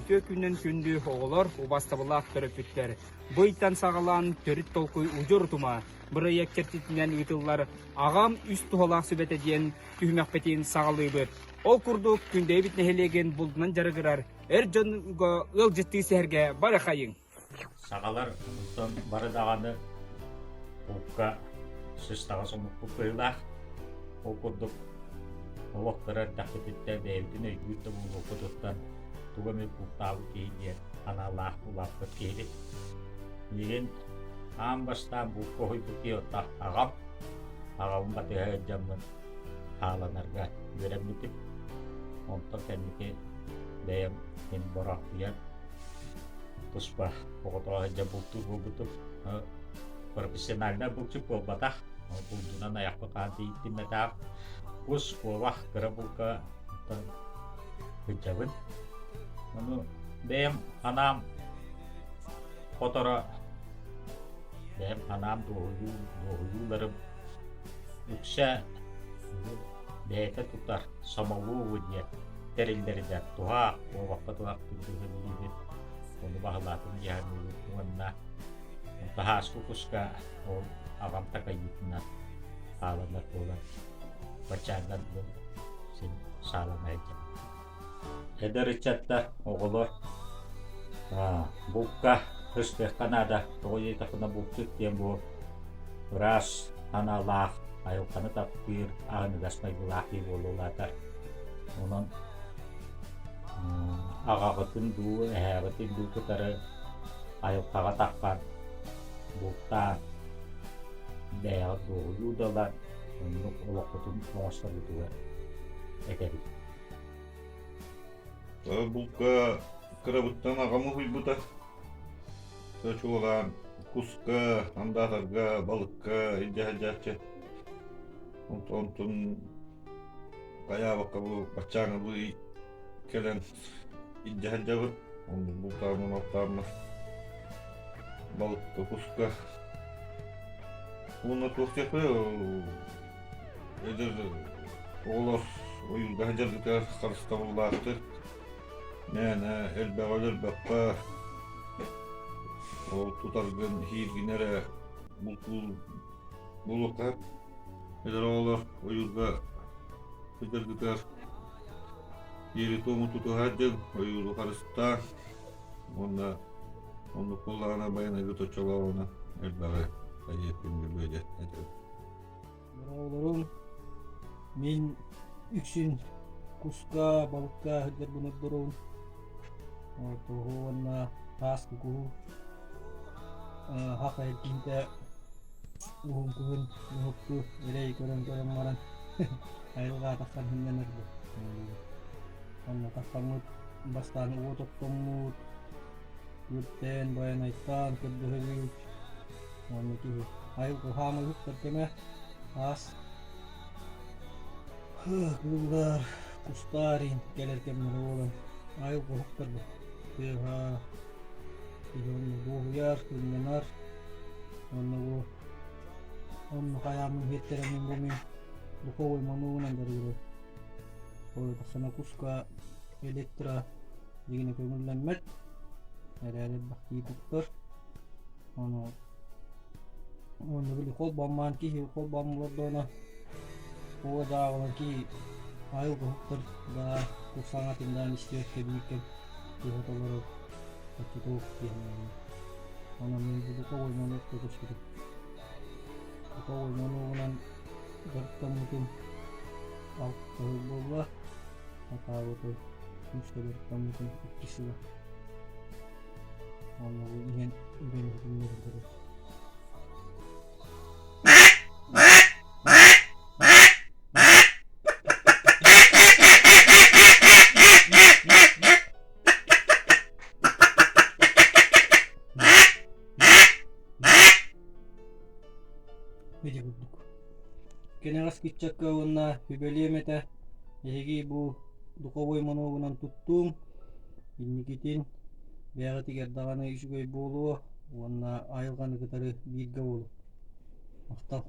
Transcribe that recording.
үстө күннен күндү оголор убастабылаак төрөпүттер. Быйттан сагалан төрүт толкуй ужур тума. Бырыя кертитинен үтыллар агам үст тухалаак сүбете диен түхмәкпетин сагалыбыт. Ол курдук күндөйбит нехелеген булдунан жарыгырар. Эр жонго ыл жытты сәрге бары хайың. Сагалар бары дағаны ұлыққа сұстаға соңық бұққылақ. Ол курдук олықтырар тақытеттер дәйбітін өйгітті бұл оқыдықтан туғамет бұқтауы кейде аналақ бұлақпыт кейді. Еген амбастан бұққы хой бұққы отақ ағамын батыға жамын қаланарға беремнетіп. Онтық кәнеке дәйім мен борақ бұян тұспа оғытыға жабылтыр бұлбытып профессиональна бұлчып болбатақ. Бұлдынан аяқпы қанты иттімметақ. Құс болақ кірі бұлқа хүджабын. Дәйім анам қотыра дәйім анам доғыларым үксә дәйті тұтар самалу өдия тәрелдерді тұғақ оғаққа тұғақ түлдігілді оны бағылатын яғын өңінна тахаску куска ол ағам тақайытына қаланар болар бачаңдан бұл сен салан әйті әдір үтчатта оғылы бұлқа үстер қанада тоғыз етақына бұлқық дем бұл рас аналақ айылқаны таппыр ағыны дасмай бұлақи болулатар оның ағағытын ду әғытын ду күтары айылқаға таққан бұлқтан дәйіғі доғы юдалар оның олақытын оңыстар бұтуға әтәді. Бұлқа қырабыттан ағамы хүлбұта сөчуған құсқа, андағарға, балыққа, иджа-хаджачы онтун каябакка бу бачаңы бу келен иджа-хаджабы бұлтамын алтамы балыққа, құсқа оны тоқтепі өдір оғылар ойылға хаджардықар қарыста бұллақты мәні әлбәғалер ол тұтарғын хейіргенері бұлыққа өдір оғылар ойылға хаджардықар ері тоңы тұты хаджын ойылы қарыста оны қолағына баяна өті чолауына әлбәғі қайеппен бөледі Оғыларым мен үксін құсқа, балыққа хаджар бұны дұрын Tuhuana taskuku haka kinta uhun kuhun uhukku ilai kurang maran ayo katakan hanya nerbu karena kasamut bastan utuk tomut yuten bayan aitan kedua wanita ayo kuhamal terkena as keluar kustarin keler kemerolan ayo kuhukter Kira Ilon buhyar kulmenar onu kaya menghiter mingumi bukoy manunan dari itu kalau taksana kuska elektra jigini kemudian met ada bakti dokter ono beli kolbaman ki kolbam lordona ko jawa ki ayo dokter da kusangat indah istilah kebikin Tiha tolong itu mana minggu kau mana terus gitu kau mana bertemu mungkin aku boleh atau itu mesti bertemu mungkin istilah mana ingin terus Kenangas kitchak ka na bibeliyemeta ehegi bu dukoboy manogunan tuttung innikitin beyagati gerdagana isugay bolu wanna ayılgan gıtarı bilga bolu. Aftal.